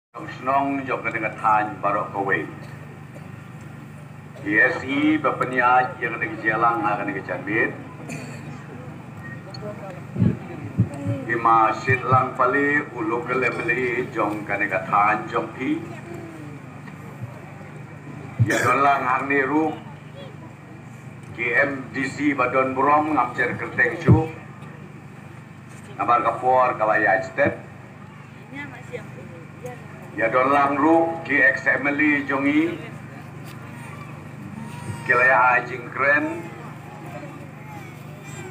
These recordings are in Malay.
Senang jom dengan tanya barok kawin. PSI berpeniat yang negeri jalan akan negeri Cambit. Ima sidlang pali ulu kelebeli jom kan negeri tanya jom pi. Ya dolang hang niru KMDC Badon Burom ngamcer kerteng cu. Nabar kapor kalaya step. Ya dolang ru ki XMLI jongi kilaya ajing keren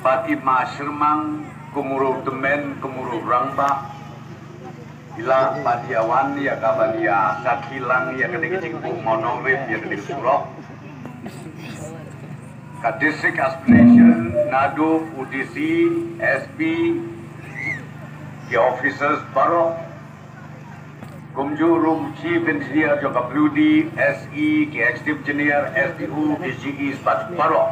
pati masyermang kumuru temen kumuru rangba ila padiawan ya kabalia sakilang ya kedik cingku monorip ya kedik surok ka district aspiration nadu UDC SP ki officers barok Kumjurum Chief Engineer Joka Bludi SE ki Executive Engineer SDU DGE Spat Paro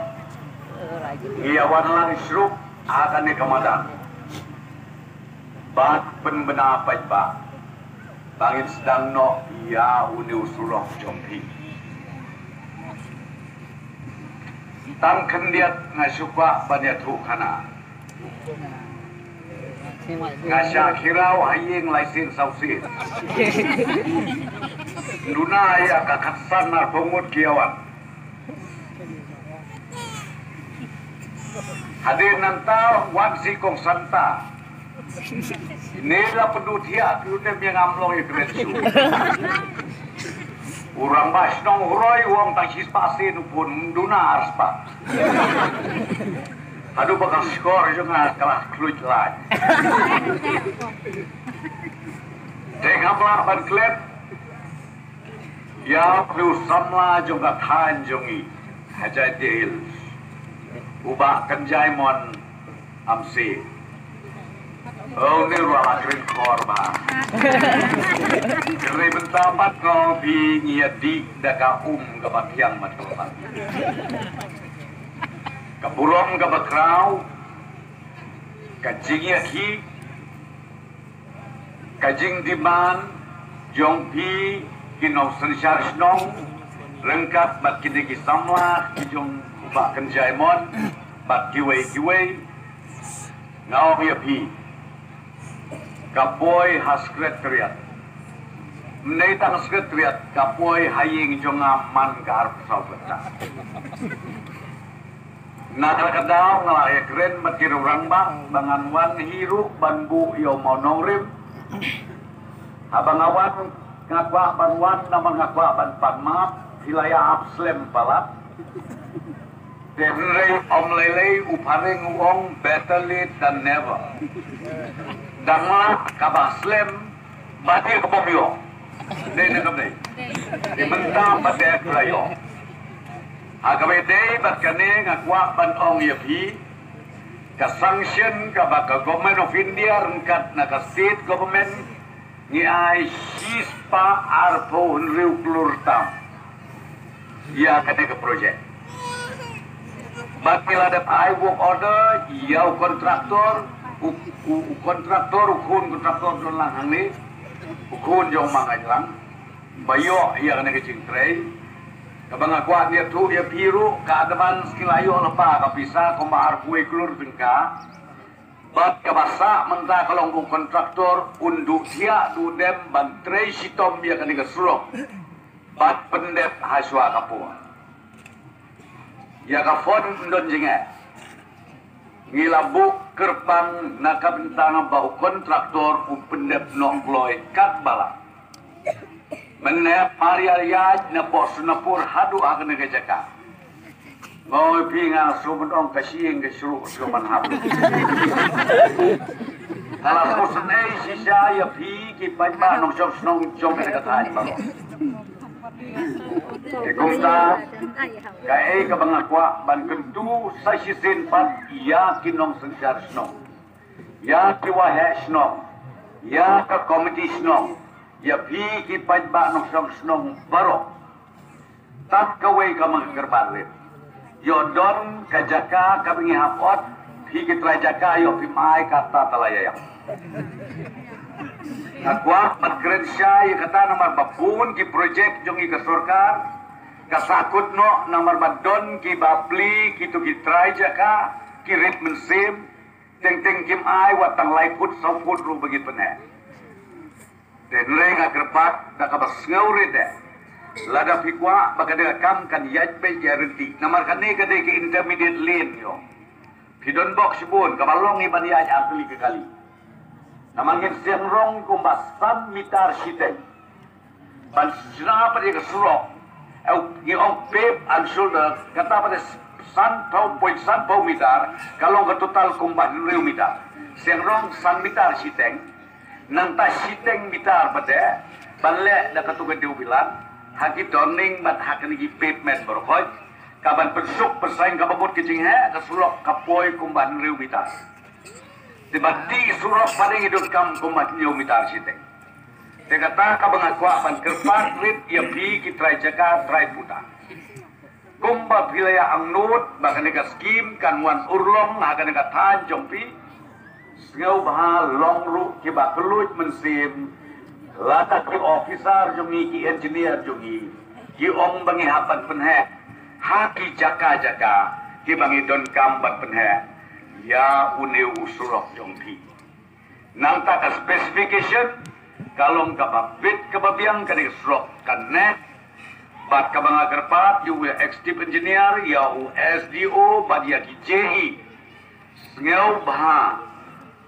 Iawan lang isruk akan ni kamadan Bat penbena pajba Bangin sedang no ia uni usurok jompi Tang kendiat ngasuka banyak tukana Ngasya kirau haying laisin sausi Luna ya kakatsan na pemut kiawan Hadir nanta wansi kong santa Inilah pendutia Lunem yang amlong ikrensu Urang bas nong huroi uang tangsis pasin pun Duna arspa Aduh bakal skor juga kalah kluj lain. Tengah ban klep. Ya perlu samla juga tanjungi. Hajai dil. Ubah kenjai mon amsi. Oh ni ruang akrin korban. Keri bentapat kau bi ngiadik daka kebatiang matopan. Kaburong kabakraw, kajing yaki, kajing diman, jongpi, kinong sensyar snong, lengkap bat kinigi samlah, kijong ubah kenjaimon, bat kiway, ngau yapi, kapoy haskret kriat, menaitang haskret kriat, kapoy haying jongaman karp saubata. Nakakadaw nga keren matirurang ba banganwan hiru banbu yo monongrim habang awan ngakwa banwan naman ngakwa ban panmap hilaya abslem palat denrei omlelei uparing uong better late than never dangla kabaslem bati kebomyo dene kamne dimenta pate prayo Agamete bakane ngakwa banong yapi ka sanction ka baka government of India rengkat na ka state government ni ay sispa arpo unriu klurtam ya kane ka project bakila dat ay work order yaw kontraktor ukun kontraktor don lang hangni ukun jong mangajlang bayo ya kane ka cingtray Kabang akuat dia tu dia piru keadaban sekilayo lepa kapisa komar kue kelur tengka bat kabasa mentah kalongkung kontraktor unduk sia dudem bantrei sitom dia kan digesurok bat pendep haswa kapua ya kafon ndon jinge ngilabuk kerpang nakabentang bau kontraktor upendep nongloy kat balak Menep hari-hari na bos na pur hadu akan ngejaka. Ngoi pinga sumedong kasing kesuru suman habu. Kalau bosan sisa ya pi ki panpa nong jom snong jom ka thai ba. Kumta kai ka bangakwa ban kentu sa sisin pat ya kinong senjar snong. Ya ki wahe snong. Ya ka komiti snong. Ya pi ki panba nong song snong baro tak kawai ka mangkerbalit yo don kajaka kabingi hapot pi ki trajaka yo pi mai kata talaya Ngakwa maggrensya kata nomor babun ki projek jong i kasurkar kasakut no nomor badon ki bapli ki tu ki try jaka ki rit mensim teng kim ai watang laikut sauput ru bagi pene den reng akerpat da kabas ngauri de lada pikwa bagada kam kan yaj be jarenti nomor kane kade ki intermediate lane yo pidon box bun kabalong i bani aj apli ke kali namangin siang rong kumbasan mitar siteng ban sina pada ke surok ni ong pep an shoulder kata pada san pau mitar kalau ke total kumbat riu mitar siang rong san mitar siteng nang ta siteng mitar pada banle da katugan diubilan haki doning bat hakani gi pavement berkhoj kaban persuk persaing kababut kicing he ke surok kapoi kumbat riu mitar Tibati surok paling hidup kam kumat nyo mitar siteng. Tegata kabangakwa pan kerpat rit ya pi kitrai jaka trai puta. Kumba pilaya ang nut baka nega skim kan wan urlong haga nega tan jompi. Ngau baha long ru kiba keluj mensim. Lata ki officer jongi ki engineer jongi. Ki ong bangi hapan penhe. Haki jaka jaka ki bangi don kambat penhe. Ya uneu usurok jongpi. Nang tak specification kalong kababit kababiang kani surok kanet bat kabang agarpat you will executive engineer ya USDO bat ya KJE ngeu bah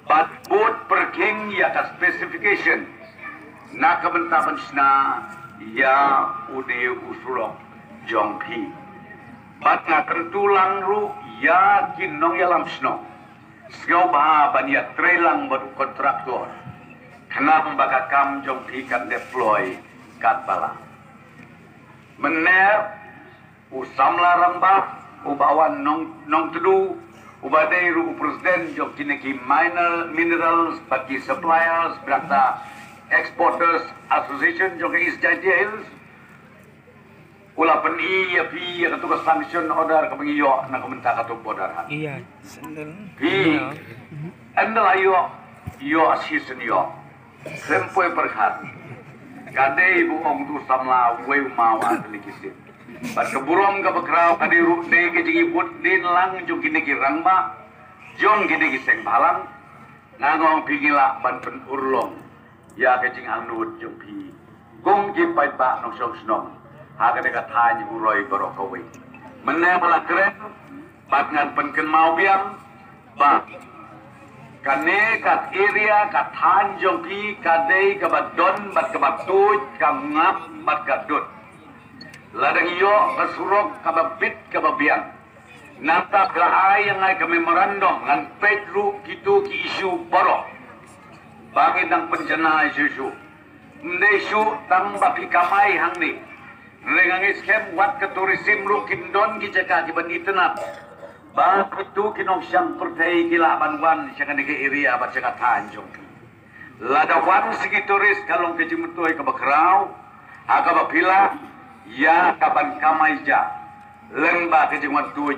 bat board perking ya ka specification na kabentapan sna ya uneu usurok jongpi bat nga tertulang ru ya kinong yalam sno Sgau baha baniat trelang batu kontraktor. Kenapa baka kam jong pikan deploy kat bala. Mener usamla rambah ubawan nong tedu ubadai ru presiden jong kineki minerals bagi suppliers berata exporters association jong ke East Jaya Hills. Ula peni ya pi ya ketugas sanction order ke pengiyo na komentar katuk order. Iya, sendal. Pi andal yo assistant yo. Sempoi perhat. Kade ibu ong tu samla weu mawa telikisin. Bat keburom ke bekrau kade ru de ke jingi put din lang jong kini ki rangba. Jong kini ki seng balang. Ngangong pigila ban pen urlong. Ya ke jing anut jong pi. Kong ki pai ba nong song snong. Haga dekat hanya uroi barokawi. Mana pala keren, bat ngan penken mau biang, bat kane kat area kat hanjong pi kadei kabat don bat kabat tuj kamngap bat kadut. Ladang iyo kasurok kababit kababiang. Nata kelahay yang ay memorandum ngan pedru kitu ki isu borok. Bangin ang penjana isu. Ndesu tang baki kamay hangni. Rengang iskem wat ke tourism lu kindon ki jaka ki ban internet. Ba itu kinong syang pertai gila banwan syang ke area ba jaka tanjung. Lada wan sigi turis kalong ke jimutoi ke bakrau aga ba pila ya kaban kamaija. Lengba ke jimat tuj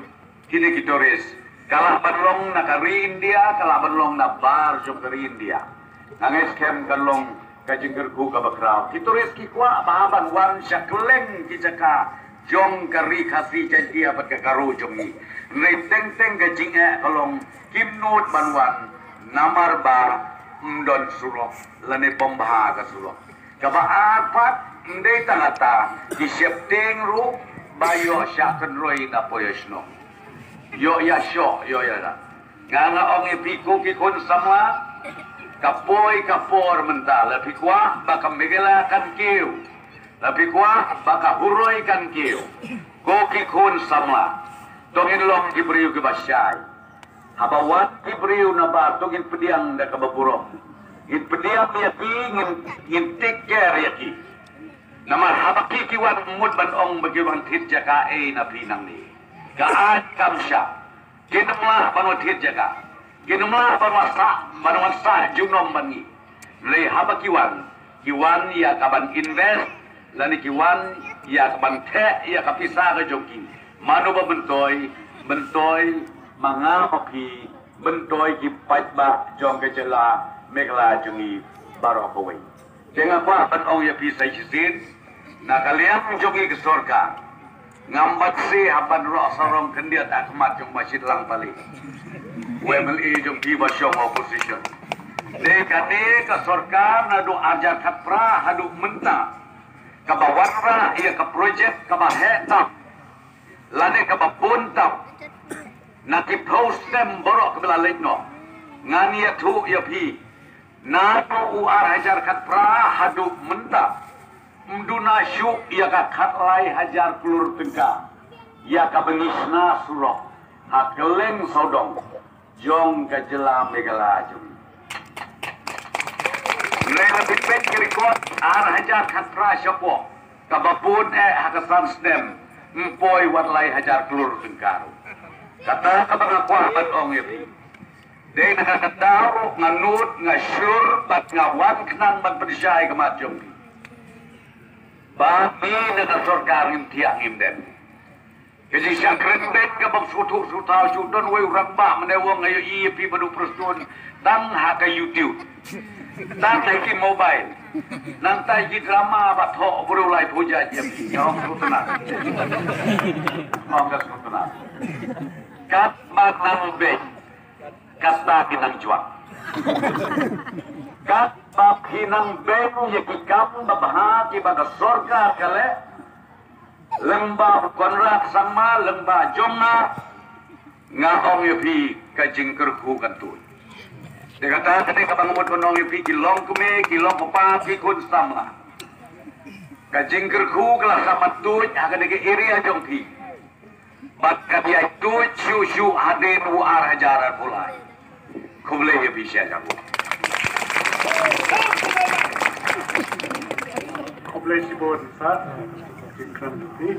kini ki turis. Kalah banlong na kari India, kalah banlong na bar jong kari India. Nang iskem kalong kajenggerku kabakrau. Kita reski kuat bahaban wan syakleng kijaka jong kari kasi janji apat kakaru jongi. Nei teng gajing kalong kimnut banwan namar ba mdon surok lane bombaha ka surok. Kaba apat ndei tangata di septeng ru bayo syaken roi na poyesno. Yo ya syo yo ya da. Nganga ong ipiko kikon sama kapoi kapor mental lebih kuah baka megela kan kiu lebih kuah baka huroi kan kiu koki kun samla tongin long kibriu ke basyai habawat kibriu naba tongin pediang da kababurong in pediang yaki ngin take care yaki nama habaki kiwan mud ban ong bagiwan tit jaka na pinang ni kaat kamsya kinamlah panot hit jaka Kinumlah panwasa junom bangi. Le haba kiwan ya kaban invest lani kiwan ya kaban te ya kapisa ke joki. Mano ba bentoy mga hoki bentoy ki patba jong ke jela megla jungi barok kowe. Jangan apa ong ya bisa jisin. Nah kalian jogi ke surga. Ngambat si hapan roh sarong kendiat akmat yang masjid lang paling. WMLI yang tiba syong opposition. Dekade ke surga nadu ajar kapra hadu menta. Kabawarra ia ke projek kabahetap. Lane kabapuntap. Nakip host dem borok kebelalek no. Ngania tu ya pi. Nadu uar hajar kapra hadu menta. Mduna syuk ia ka katlai hajar kelur tengka. Ia ka bengisna surok. Hakeleng sodong. Jong ka jelam megalajum. Mereka dipet kerikot ar hajar katra syapo. Kabapun hakasan snem. Empoi watlai hajar kelur tengkaru. Kata kabangakwa bat ong yapi. Dei nakakataw nganut ngasyur bat ngawan kenang bat persyai kematjong. Babi na surga ngim tiang ngim den. Kasi siya krendet ka bang sutu-sutaw syudon way ramba menewang ngayon iipi badu perstun tang haka YouTube. Tang ki mobile. Nantai ki drama bat ho burulai puja jam. Nyong sutunan. Nyong sutunan. Kat bat nang be. Kata kinang juang. Kat bab hinang ben yakikam babahagi pada surga kale lembah konrak sama lembah jomna ngaong yapi kajing kerku kantun. Dia kata kene kabangumut konong yapi kilong kume kilong papa kun samla. Kajing kerku kelas sama tuj akan deke area jongpi. Bat kadia tuj syu haden uar hajaran pulai. Kumle yapi siya jago. Kompleks di bawah desa, jengkram lebih.